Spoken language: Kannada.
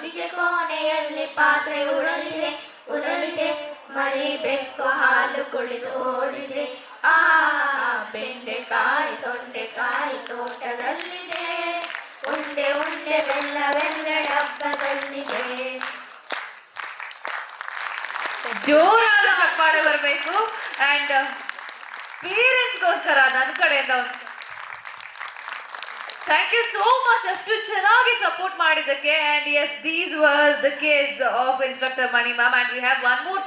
ಅಡಿಗೆ ಕೋಣೆಯಲ್ಲಿ ಪಾತ್ರೆ ಉರಲಿದೆ ಮರಿಬೆಕ್ಕು ಹಾಲು ಕುಡಿದು ಓಡಿದೆ. ಆ ಬೆಂಡೆಕಾಯಿ ತೊಂಡೆಕಾಯಿ ತೋಟದಲ್ಲಿದೆ, ಉಂಡೆ ಉಂಡೆ ಬೆಲ್ಲವೆಲ್ಲ ಡಬ್ಬದಲ್ಲಿದೆ. ಜೋರಾದ ಚಪ್ಪಾಳೆ ಬರಬೇಕು. ಅಂಡ್ ಪೇರೆಂಟ್ಸ್ಗೋಸ್ಕರ ನನ್ನ ಕಡೆಯಿಂದ ಥ್ಯಾಂಕ್ ಯು ಸೋ ಮಚ್ ಅಷ್ಟು ಚೆನ್ನಾಗಿ ಸಪೋರ್ಟ್ ಮಾಡಿದ್ದಕ್ಕೆ. And as these were the kids of instructor Mani ma'am. And we have one more